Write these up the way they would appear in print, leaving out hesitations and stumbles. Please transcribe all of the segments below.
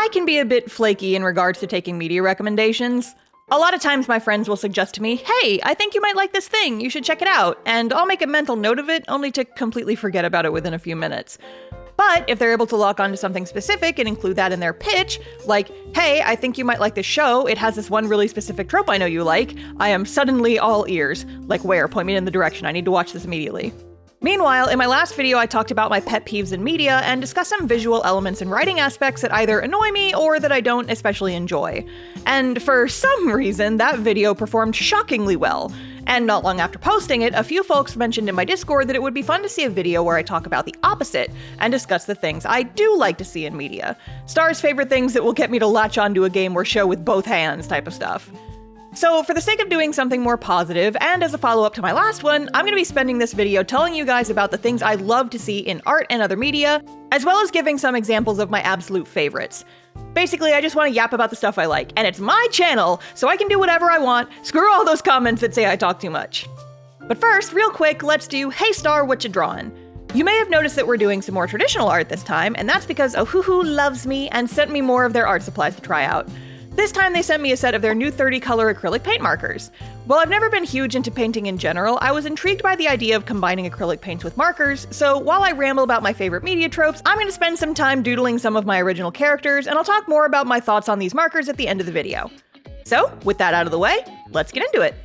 I can be a bit flaky in regards to taking media recommendations. A lot of times my friends will suggest to me, hey, I think you might like this thing, you should check it out, and I'll make a mental note of it, only to completely forget about it within a few minutes. But if they're able to lock onto something specific and include that in their pitch, like, hey, I think you might like this show, it has this one really specific trope I know you like, I am suddenly all ears. Like where? Point me in the direction, I need to watch this immediately. Meanwhile, in my last video I talked about my pet peeves in media and discussed some visual elements and writing aspects that either annoy me or that I don't especially enjoy. And for some reason, that video performed shockingly well. And not long after posting it, a few folks mentioned in my Discord that it would be fun to see a video where I talk about the opposite and discuss the things I do like to see in media. Star's favorite things that will get me to latch onto a game or show with both hands type of stuff. So for the sake of doing something more positive, and as a follow-up to my last one, I'm going to be spending this video telling you guys about the things I love to see in art and other media, as well as giving some examples of my absolute favorites. Basically, I just want to yap about the stuff I like, and it's my channel, so I can do whatever I want. Screw all those comments that say I talk too much. But first, real quick, let's do Hey Star, what you drawing? You may have noticed that we're doing some more traditional art this time, and that's because Ohuhu loves me and sent me more of their art supplies to try out. This time they sent me a set of their new 30-color acrylic paint markers. While I've never been huge into painting in general, I was intrigued by the idea of combining acrylic paints with markers, so while I ramble about my favorite media tropes, I'm going to spend some time doodling some of my original characters, and I'll talk more about my thoughts on these markers at the end of the video. So, with that out of the way, let's get into it.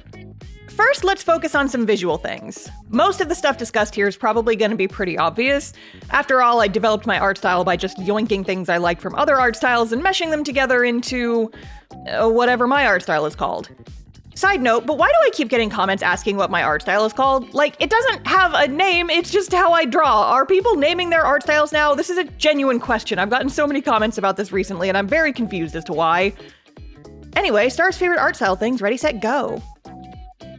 First, let's focus on some visual things. Most of the stuff discussed here is probably going to be pretty obvious. After all, I developed my art style by just yoinking things I like from other art styles and meshing them together into whatever my art style is called. Side note, but why do I keep getting comments asking what my art style is called? Like, it doesn't have a name, it's just how I draw. Are people naming their art styles now? This is a genuine question. I've gotten so many comments about this recently, and I'm very confused as to why. Anyway, Star's favorite art style things, ready, set, go.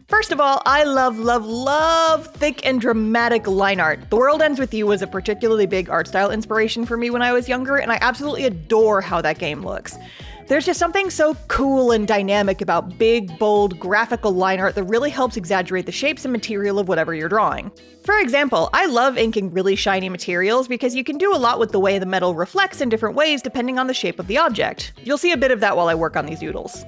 First of all, I love thick and dramatic line art. The World Ends With You was a particularly big art style inspiration for me when I was younger, and I absolutely adore how that game looks. There's just something so cool and dynamic about big, bold, graphical line art that really helps exaggerate the shapes and material of whatever you're drawing. For example, I love inking really shiny materials because you can do a lot with the way the metal reflects in different ways depending on the shape of the object. You'll see a bit of that while I work on these doodles.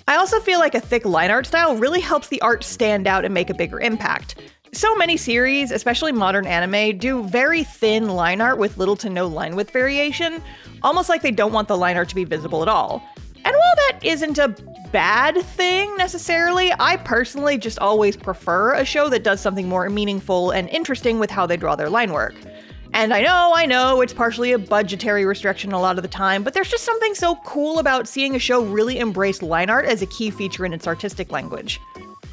I also feel like a thick line art style really helps the art stand out and make a bigger impact. So many series, especially modern anime, do very thin line art with little to no line width variation, almost like they don't want the line art to be visible at all. And while that isn't a bad thing necessarily, I personally just always prefer a show that does something more meaningful and interesting with how they draw their line work. And I know, it's partially a budgetary restriction a lot of the time, but there's just something so cool about seeing a show really embrace line art as a key feature in its artistic language.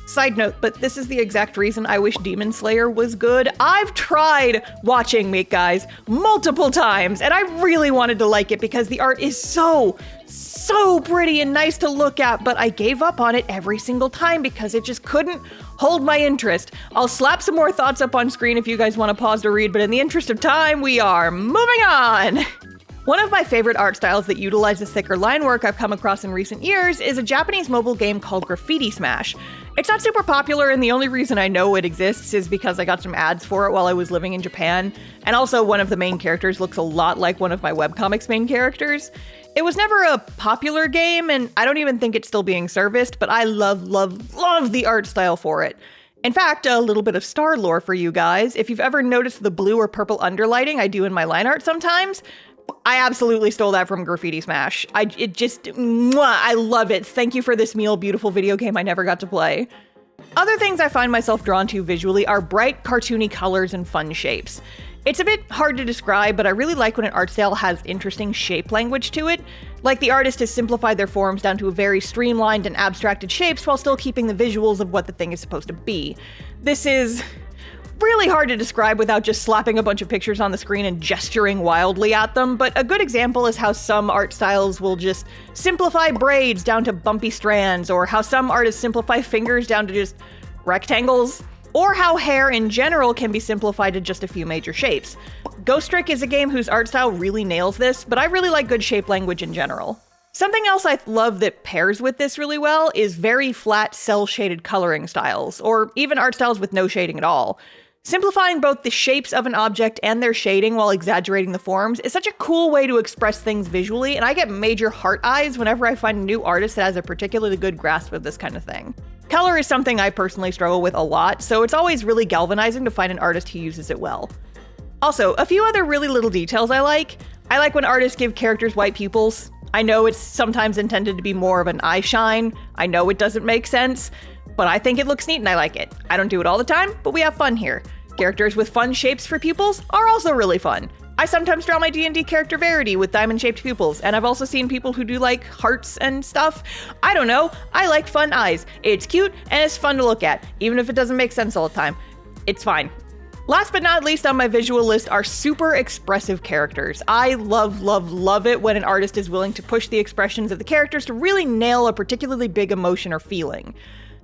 Side note, but this is the exact reason I wish Demon Slayer was good. I've tried watching Meat Guys multiple times, and I really wanted to like it because the art is so pretty and nice to look at, but I gave up on it every single time because it just couldn't hold my interest. I'll slap some more thoughts up on screen if you guys want to pause to read, but in the interest of time, we are moving on! One of my favorite art styles that utilizes thicker line work I've come across in recent years is a Japanese mobile game called Graffiti Smash. It's not super popular, and the only reason I know it exists is because I got some ads for it while I was living in Japan, and also one of the main characters looks a lot like one of my webcomics main characters. It was never a popular game, and I don't even think it's still being serviced, but I love the art style for it. In fact, a little bit of Star lore for you guys. If you've ever noticed the blue or purple underlighting I do in my line art sometimes, I absolutely stole that from Graffiti Smash. I love it. Thank you for this meal, beautiful video game I never got to play. Other things I find myself drawn to visually are bright, cartoony colors and fun shapes. It's a bit hard to describe, but I really like when an art style has interesting shape language to it. Like the artist has simplified their forms down to very streamlined and abstracted shapes while still keeping the visuals of what the thing is supposed to be. This is really hard to describe without just slapping a bunch of pictures on the screen and gesturing wildly at them, but a good example is how some art styles will just simplify braids down to bumpy strands, or how some artists simplify fingers down to just rectangles, or how hair in general can be simplified to just a few major shapes. Ghost Trick is a game whose art style really nails this, but I really like good shape language in general. Something else I love that pairs with this really well is very flat cel-shaded coloring styles, or even art styles with no shading at all. Simplifying both the shapes of an object and their shading while exaggerating the forms is such a cool way to express things visually, and I get major heart eyes whenever I find a new artist that has a particularly good grasp of this kind of thing. Color is something I personally struggle with a lot, so it's always really galvanizing to find an artist who uses it well. Also, a few other really little details I like. I like when artists give characters white pupils. I know it's sometimes intended to be more of an eye shine. I know it doesn't make sense, but I think it looks neat and I like it. I don't do it all the time, but we have fun here. Characters with fun shapes for pupils are also really fun. I sometimes draw my D&D character Verity with diamond-shaped pupils, and I've also seen people who do like hearts and stuff. I don't know, I like fun eyes. It's cute and it's fun to look at, even if it doesn't make sense all the time. It's fine. Last but not least on my visual list are super expressive characters. I love it when an artist is willing to push the expressions of the characters to really nail a particularly big emotion or feeling.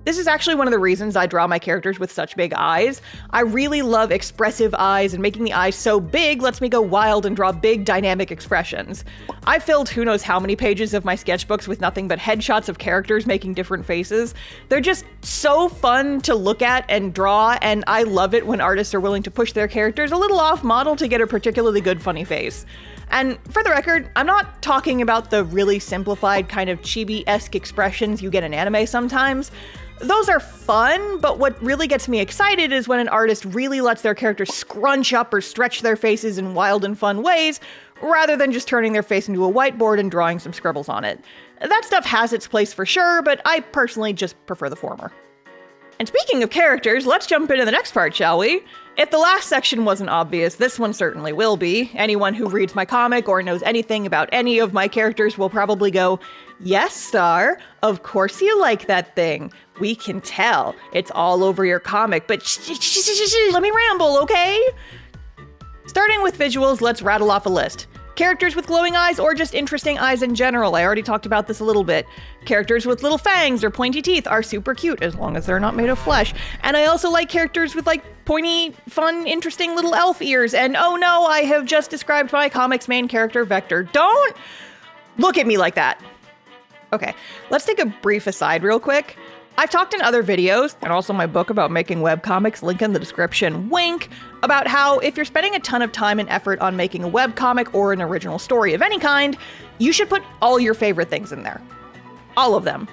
This is actually one of the reasons I draw my characters with such big eyes. I really love expressive eyes, and making the eyes so big lets me go wild and draw big dynamic expressions. I filled who knows how many pages of my sketchbooks with nothing but headshots of characters making different faces. They're just so fun to look at and draw, and I love it when artists are willing to push their characters a little off model to get a particularly good funny face. And for the record, I'm not talking about the really simplified kind of chibi-esque expressions you get in anime sometimes. Those are fun, but what really gets me excited is when an artist really lets their characters scrunch up or stretch their faces in wild and fun ways, rather than just turning their face into a whiteboard and drawing some scribbles on it. That stuff has its place for sure, but I personally just prefer the former. And speaking of characters, let's jump into the next part, shall we? If the last section wasn't obvious, this one certainly will be. Anyone who reads my comic or knows anything about any of my characters will probably go, "Yes, Star, of course you like that thing. We can tell. It's all over your comic, but let me ramble, okay?" Starting with visuals, let's rattle off a list. Characters with glowing eyes or just interesting eyes in general. I already talked about this a little bit. Characters with little fangs or pointy teeth are super cute as long as they're not made of flesh. And I also like characters with like pointy, fun, interesting little elf ears. And oh no, I have just described my comic's main character, Vector. Don't look at me like that. Okay, let's take a brief aside real quick. I've talked in other videos, and also my book about making webcomics, link in the description, wink, about how if you're spending a ton of time and effort on making a webcomic or an original story of any kind, you should put all your favorite things in there. All of them.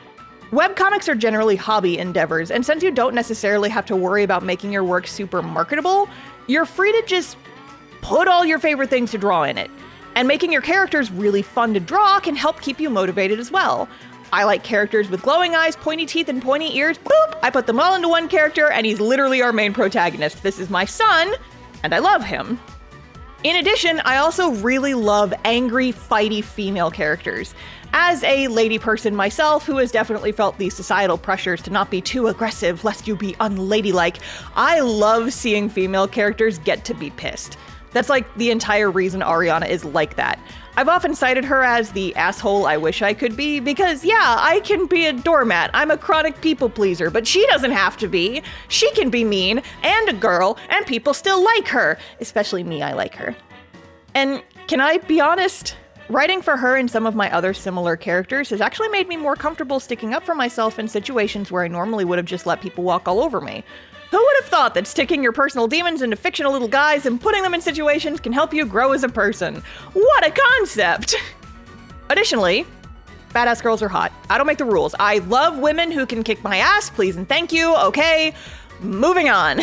Webcomics are generally hobby endeavors, and since you don't necessarily have to worry about making your work super marketable, you're free to just put all your favorite things to draw in it. And making your characters really fun to draw can help keep you motivated as well. I like characters with glowing eyes, pointy teeth, and pointy ears. Boop! I put them all into one character, and he's literally our main protagonist. This is my son, and I love him. In addition, I also really love angry, fighty female characters. As a lady person myself, who has definitely felt the societal pressures to not be too aggressive lest you be unladylike, I love seeing female characters get to be pissed. That's like the entire reason Ariana is like that. I've often cited her as the asshole I wish I could be because, yeah, I can be a doormat. I'm a chronic people pleaser, but she doesn't have to be. She can be mean and a girl, and people still like her. Especially me, I like her. And can I be honest? Writing for her and some of my other similar characters has actually made me more comfortable sticking up for myself in situations where I normally would have just let people walk all over me. Who would have thought that sticking your personal demons into fictional little guys and putting them in situations can help you grow as a person? What a concept! Additionally, badass girls are hot. I don't make the rules. I love women who can kick my ass, please and thank you, okay? Moving on.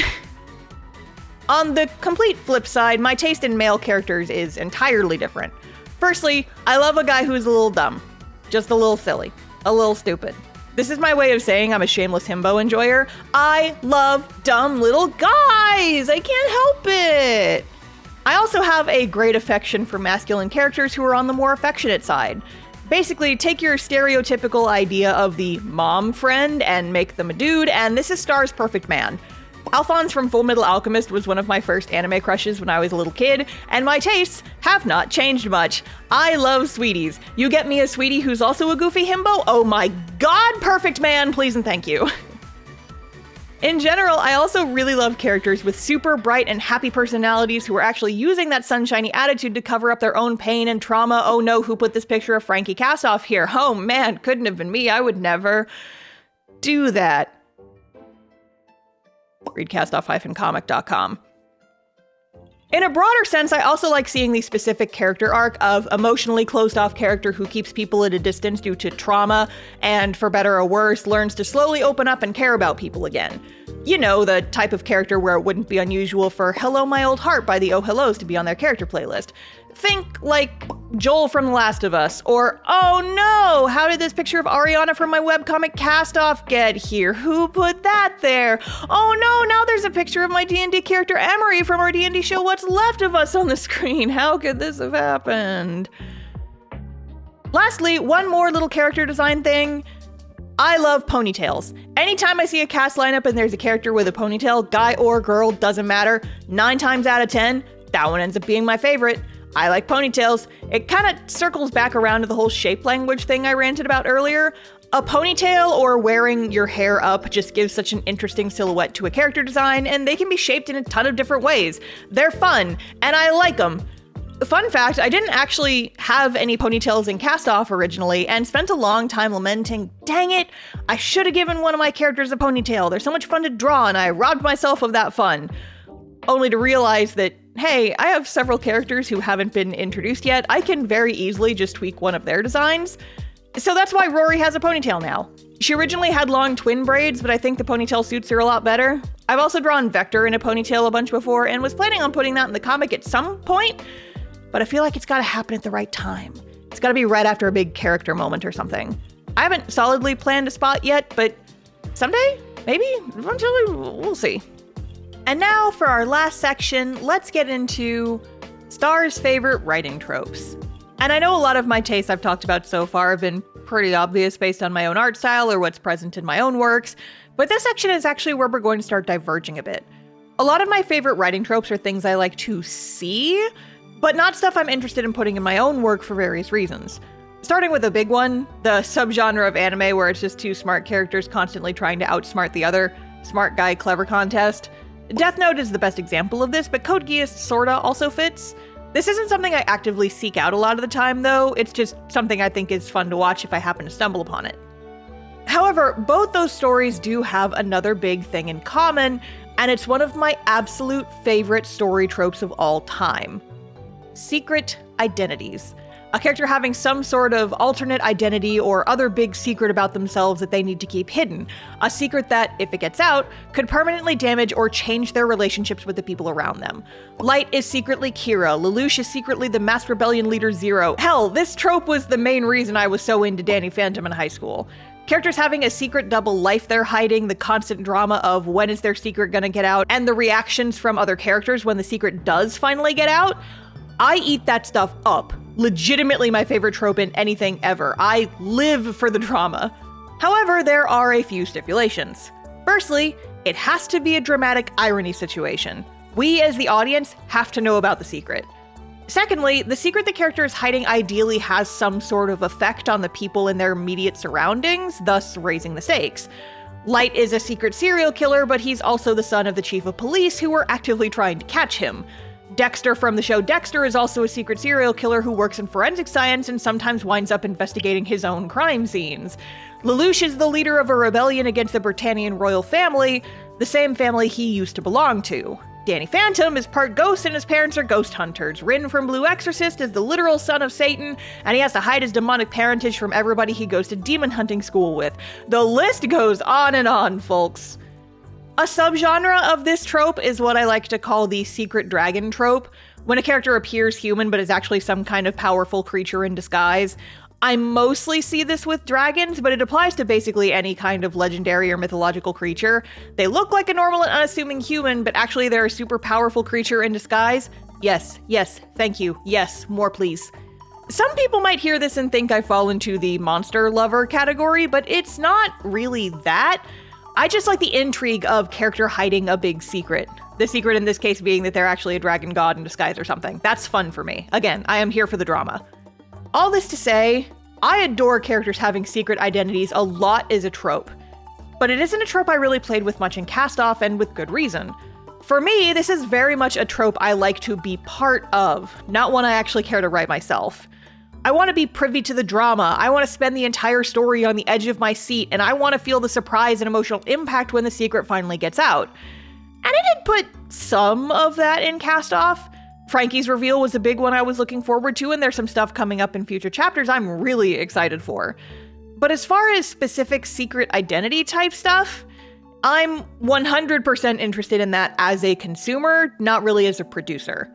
On the complete flip side, my taste in male characters is entirely different. Firstly, I love a guy who's a little dumb. Just a little silly. A little stupid. This is my way of saying I'm a shameless himbo enjoyer. I love dumb little guys! I can't help it! I also have a great affection for masculine characters who are on the more affectionate side. Basically, take your stereotypical idea of the mom friend and make them a dude, and this is Star's perfect man. Alphonse from Full Metal Alchemist was one of my first anime crushes when I was a little kid, and my tastes have not changed much. I love sweeties. You get me a sweetie who's also a goofy himbo? Oh my god, perfect man, please and thank you. In general, I also really love characters with super bright and happy personalities who are actually using that sunshiny attitude to cover up their own pain and trauma. Oh no, who put this picture of Frankie Kassoff here? Oh man, couldn't have been me. I would never do that. Read castoff-comic.com. In a broader sense, I also like seeing the specific character arc of emotionally closed-off character who keeps people at a distance due to trauma, and for better or worse, learns to slowly open up and care about people again. You know, the type of character where it wouldn't be unusual for Hello My Old Heart by the Oh Hellos to be on their character playlist. Think like Joel from The Last of Us, or oh no, how did this picture of Ariana from my webcomic Cast-Off get here? Who put that there? Oh no, now there's a picture of my D&D character Emery from our D&D show What's Left of Us on the screen. How could this have happened? Lastly, one more little character design thing. I love ponytails. Anytime I see a cast lineup and there's a character with a ponytail, guy or girl, doesn't matter, 9 times out of 10, that one ends up being my favorite. I like ponytails. It kind of circles back around to the whole shape language thing I ranted about earlier. A ponytail or wearing your hair up just gives such an interesting silhouette to a character design, and they can be shaped in a ton of different ways. They're fun, and I like them. Fun fact, I didn't actually have any ponytails in Cast-Off originally, and spent a long time lamenting, dang it, I should have given one of my characters a ponytail. They're so much fun to draw, and I robbed myself of that fun. Only to realize that, hey, I have several characters who haven't been introduced yet. I can very easily just tweak one of their designs. So that's why Rory has a ponytail now. She originally had long twin braids, but I think the ponytail suits her a lot better. I've also drawn Vector in a ponytail a bunch before and was planning on putting that in the comic at some point, but I feel like it's gotta happen at the right time. It's gotta be right after a big character moment or something. I haven't solidly planned a spot yet, but someday? Maybe? Eventually? We'll see. And now for our last section, let's get into Star's favorite writing tropes. And I know a lot of my tastes I've talked about so far have been pretty obvious based on my own art style or what's present in my own works, but this section is actually where we're going to start diverging a bit. A lot of my favorite writing tropes are things I like to see, but not stuff I'm interested in putting in my own work for various reasons. Starting with a big one, the subgenre of anime where it's just two smart characters constantly trying to outsmart the other, smart guy, clever contest. Death Note is the best example of this, but Code Geass sorta also fits. This isn't something I actively seek out a lot of the time, though. It's just something I think is fun to watch if I happen to stumble upon it. However, both those stories do have another big thing in common, and it's one of my absolute favorite story tropes of all time. Secret identities. A character having some sort of alternate identity or other big secret about themselves that they need to keep hidden. A secret that, if it gets out, could permanently damage or change their relationships with the people around them. Light is secretly Kira. Lelouch is secretly the Mass Rebellion leader Zero. Hell, this trope was the main reason I was so into Danny Phantom in high school. Characters having a secret double life they're hiding, the constant drama of when is their secret gonna get out, and the reactions from other characters when the secret does finally get out. I eat that stuff up. Legitimately my favorite trope in anything ever. I live for the drama. However, there are a few stipulations. Firstly, it has to be a dramatic irony situation. We, as the audience, have to know about the secret. Secondly, the secret the character is hiding ideally has some sort of effect on the people in their immediate surroundings, thus raising the stakes. Light is a secret serial killer, but he's also the son of the chief of police who are actively trying to catch him. Dexter from the show Dexter is also a secret serial killer who works in forensic science and sometimes winds up investigating his own crime scenes. Lelouch is the leader of a rebellion against the Britannian royal family, the same family he used to belong to. Danny Phantom is part ghost and his parents are ghost hunters. Rin from Blue Exorcist is the literal son of Satan, and he has to hide his demonic parentage from everybody he goes to demon hunting school with. The list goes on and on, folks. A subgenre of this trope is what I like to call the secret dragon trope, when a character appears human but is actually some kind of powerful creature in disguise. I mostly see this with dragons, but it applies to basically any kind of legendary or mythological creature. They look like a normal and unassuming human, but actually they're a super powerful creature in disguise. Yes, thank you, yes, more please. Some people might hear this and think I fall into the monster lover category, but it's not really that. I just like the intrigue of character hiding a big secret. The secret in this case being that they're actually a dragon god in disguise or something. That's fun for me. Again, I am here for the drama. All this to say, I adore characters having secret identities a lot as a trope. But it isn't a trope I really played with much in Cast-Off, and with good reason. For me, this is very much a trope I like to be part of, not one I actually care to write myself. I want to be privy to the drama, I want to spend the entire story on the edge of my seat, and I want to feel the surprise and emotional impact when the secret finally gets out. And it did put some of that in Cast Off. Frankie's reveal was a big one I was looking forward to, and there's some stuff coming up in future chapters I'm really excited for. But as far as specific secret identity type stuff, I'm 100% interested in that as a consumer, not really as a producer.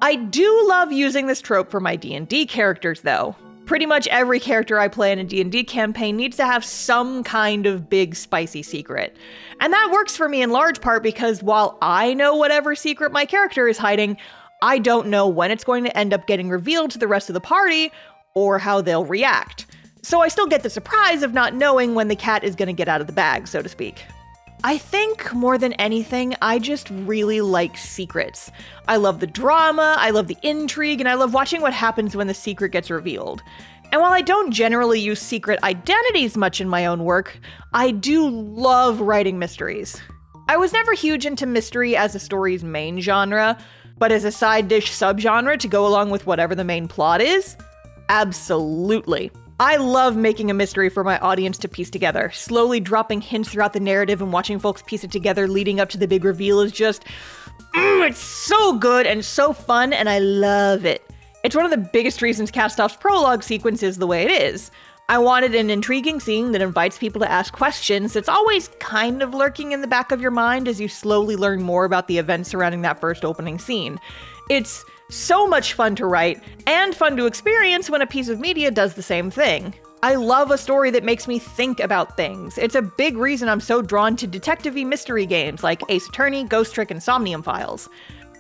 I do love using this trope for my D&D characters, though. Pretty much every character I play in a D&D campaign needs to have some kind of big spicy secret. And that works for me in large part because while I know whatever secret my character is hiding, I don't know when it's going to end up getting revealed to the rest of the party or how they'll react. So I still get the surprise of not knowing when the cat is going to get out of the bag, so to speak. I think more than anything, I just really like secrets. I love the drama, I love the intrigue, and I love watching what happens when the secret gets revealed. And while I don't generally use secret identities much in my own work, I do love writing mysteries. I was never huge into mystery as a story's main genre, but as a side dish subgenre to go along with whatever the main plot is, absolutely. I love making a mystery for my audience to piece together. Slowly dropping hints throughout the narrative and watching folks piece it together leading up to the big reveal is just, it's so good and so fun, and I love it. It's one of the biggest reasons Cast Off's prologue sequence is the way it is. I wanted an intriguing scene that invites people to ask questions that's always kind of lurking in the back of your mind as you slowly learn more about the events surrounding that first opening scene. It's so much fun to write, and fun to experience when a piece of media does the same thing. I love a story that makes me think about things. It's a big reason I'm so drawn to detective-y mystery games like Ace Attorney, Ghost Trick, and Somnium Files.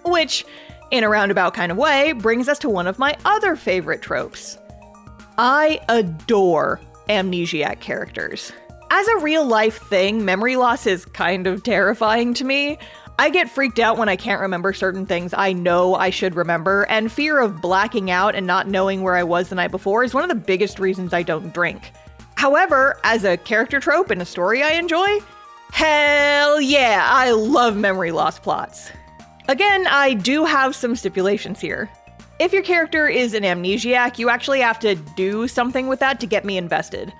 Which, in a roundabout kind of way, brings us to one of my other favorite tropes. I adore amnesiac characters. As a real-life thing, memory loss is kind of terrifying to me. I get freaked out when I can't remember certain things I know I should remember, and fear of blacking out and not knowing where I was the night before is one of the biggest reasons I don't drink. However, as a character trope in a story I enjoy, hell yeah, I love memory loss plots. Again, I do have some stipulations here. If your character is an amnesiac, you actually have to do something with that to get me invested.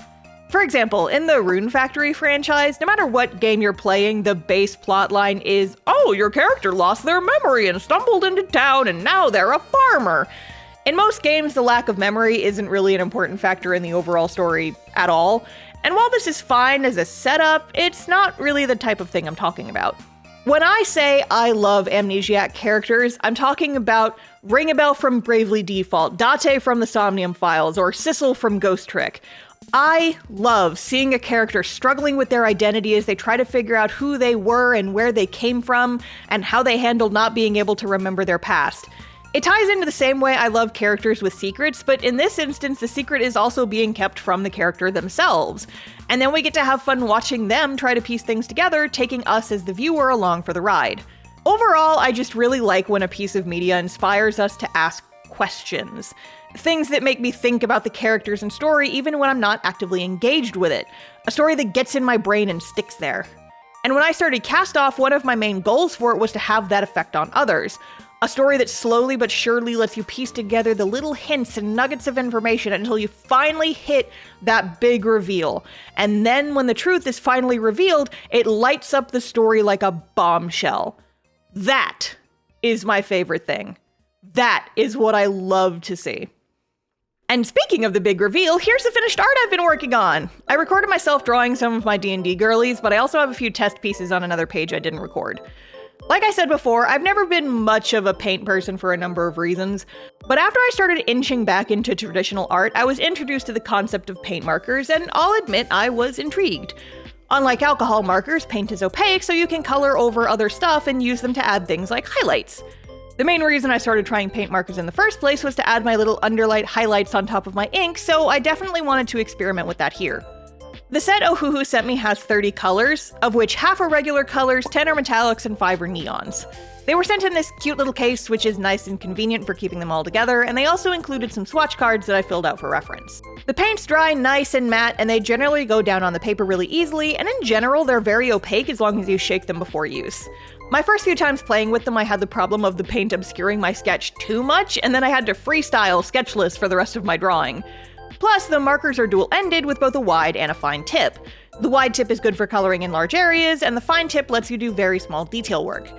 For example, in the Rune Factory franchise, no matter what game you're playing, the base plotline is, oh, your character lost their memory and stumbled into town and now they're a farmer. In most games, the lack of memory isn't really an important factor in the overall story at all, and while this is fine as a setup, it's not really the type of thing I'm talking about. When I say I love amnesiac characters, I'm talking about Ring a Bell from Bravely Default, Date from the Somnium Files, or Sissel from Ghost Trick. I love seeing a character struggling with their identity as they try to figure out who they were and where they came from, and how they handled not being able to remember their past. It ties into the same way I love characters with secrets, but in this instance, the secret is also being kept from the character themselves. And then we get to have fun watching them try to piece things together, taking us as the viewer along for the ride. Overall, I just really like when a piece of media inspires us to ask questions. Things that make me think about the characters and story even when I'm not actively engaged with it. A story that gets in my brain and sticks there. And when I started Cast Off, one of my main goals for it was to have that effect on others. A story that slowly but surely lets you piece together the little hints and nuggets of information until you finally hit that big reveal. And then when the truth is finally revealed, it lights up the story like a bombshell. That is my favorite thing. That is what I love to see. And speaking of the big reveal, here's the finished art I've been working on. I recorded myself drawing some of my D&D girlies, but I also have a few test pieces on another page I didn't record. Like I said before, I've never been much of a paint person for a number of reasons, but after I started inching back into traditional art, I was introduced to the concept of paint markers, and I'll admit I was intrigued. Unlike alcohol markers, paint is opaque, so you can color over other stuff and use them to add things like highlights. The main reason I started trying paint markers in the first place was to add my little underlight highlights on top of my ink, so I definitely wanted to experiment with that here. The set Ohuhu sent me has 30 colors, of which half are regular colors, 10 are metallics, and 5 are neons. They were sent in this cute little case, which is nice and convenient for keeping them all together, and they also included some swatch cards that I filled out for reference. The paints dry nice and matte, and they generally go down on the paper really easily, and in general, they're very opaque as long as you shake them before use. My first few times playing with them, I had the problem of the paint obscuring my sketch too much, and then I had to freestyle sketchless for the rest of my drawing. Plus, the markers are dual-ended with both a wide and a fine tip. The wide tip is good for coloring in large areas, and the fine tip lets you do very small detail work.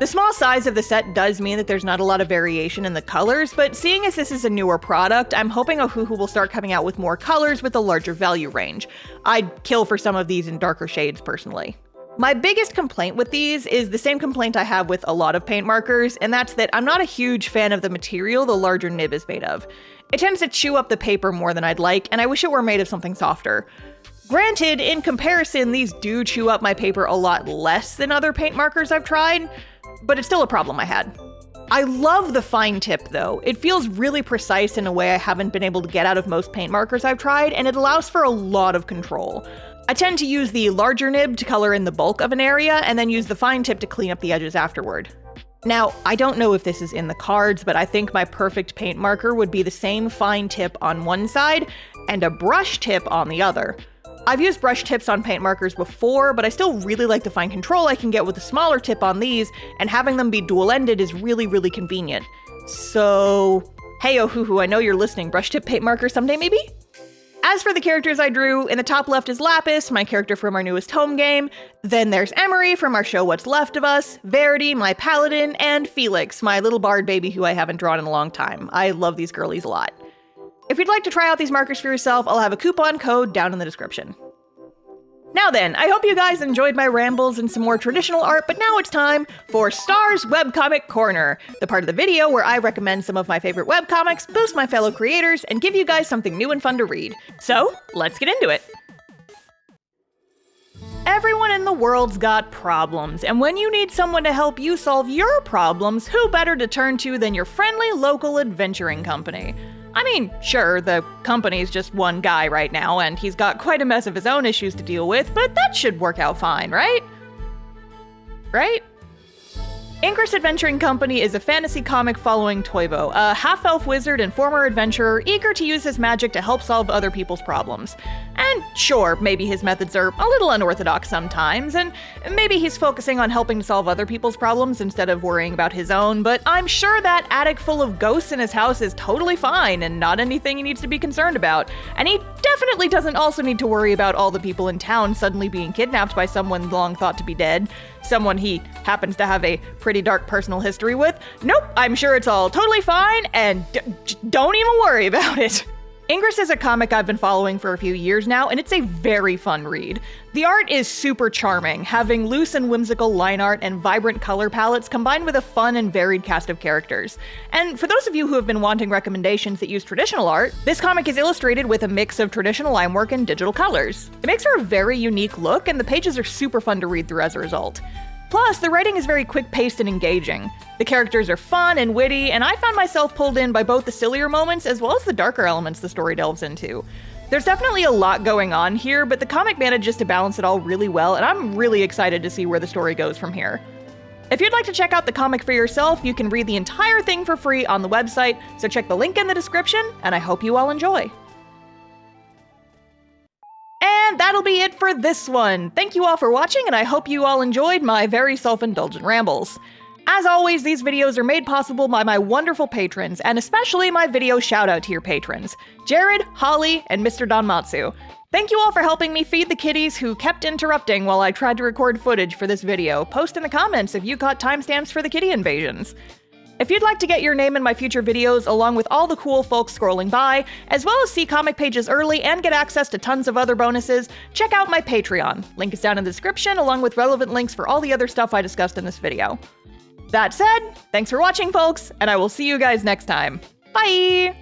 The small size of the set does mean that there's not a lot of variation in the colors, but seeing as this is a newer product, I'm hoping Ohuhu will start coming out with more colors with a larger value range. I'd kill for some of these in darker shades personally. My biggest complaint with these is the same complaint I have with a lot of paint markers, and that's that I'm not a huge fan of the material the larger nib is made of. It tends to chew up the paper more than I'd like, and I wish it were made of something softer. Granted, in comparison, these do chew up my paper a lot less than other paint markers I've tried, but it's still a problem I had. I love the fine tip though. It feels really precise in a way I haven't been able to get out of most paint markers I've tried, and it allows for a lot of control. I tend to use the larger nib to color in the bulk of an area, and then use the fine tip to clean up the edges afterward. Now, I don't know if this is in the cards, but I think my perfect paint marker would be the same fine tip on one side and a brush tip on the other. I've used brush tips on paint markers before, but I still really like the fine control I can get with a smaller tip on these, and having them be dual-ended is really, really convenient. So, hey Ohuhu, I know you're listening, brush tip paint marker someday maybe? As for the characters I drew, in the top left is Lapis, my character from our newest home game. Then there's Emery from our show What's Left of Us, Verity, my paladin, and Felix, my little bard baby who I haven't drawn in a long time. I love these girlies a lot. If you'd like to try out these markers for yourself, I'll have a coupon code down in the description. Now then, I hope you guys enjoyed my rambles and some more traditional art, but now it's time for Star's Webcomic Corner, the part of the video where I recommend some of my favorite webcomics, boost my fellow creators, and give you guys something new and fun to read. So, let's get into it. Everyone in the world's got problems, and when you need someone to help you solve your problems, who better to turn to than your friendly local adventuring company? I mean, sure, the company's just one guy right now, and he's got quite a mess of his own issues to deal with, but that should work out fine, right? Right? Ingress Adventuring Company is a fantasy comic following Toivo, a half-elf wizard and former adventurer eager to use his magic to help solve other people's problems. And sure, maybe his methods are a little unorthodox sometimes, and maybe he's focusing on helping to solve other people's problems instead of worrying about his own, but I'm sure that attic full of ghosts in his house is totally fine and not anything he needs to be concerned about. And he definitely doesn't also need to worry about all the people in town suddenly being kidnapped by someone long thought to be dead. Someone he happens to have a pretty dark personal history with. Nope, I'm sure it's all totally fine, and don't even worry about it. Ingress is a comic I've been following for a few years now, and it's a very fun read. The art is super charming, having loose and whimsical line art and vibrant color palettes combined with a fun and varied cast of characters. And for those of you who have been wanting recommendations that use traditional art, this comic is illustrated with a mix of traditional line work and digital colors. It makes for a very unique look, and the pages are super fun to read through as a result. Plus, the writing is very quick-paced and engaging. The characters are fun and witty, and I found myself pulled in by both the sillier moments as well as the darker elements the story delves into. There's definitely a lot going on here, but the comic manages to balance it all really well, and I'm really excited to see where the story goes from here. If you'd like to check out the comic for yourself, you can read the entire thing for free on the website, so check the link in the description, and I hope you all enjoy. And that'll be it for this one. Thank you all for watching, and I hope you all enjoyed my very self-indulgent rambles. As always, these videos are made possible by my wonderful patrons, and especially my video shout-out to your patrons, Jared, Holly, and Mr. Donmatsu. Thank you all for helping me feed the kitties who kept interrupting while I tried to record footage for this video. Post in the comments if you got timestamps for the kitty invasions. If you'd like to get your name in my future videos along with all the cool folks scrolling by, as well as see comic pages early and get access to tons of other bonuses, check out my Patreon. Link is down in the description along with relevant links for all the other stuff I discussed in this video. That said, thanks for watching folks, and I will see you guys next time. Bye!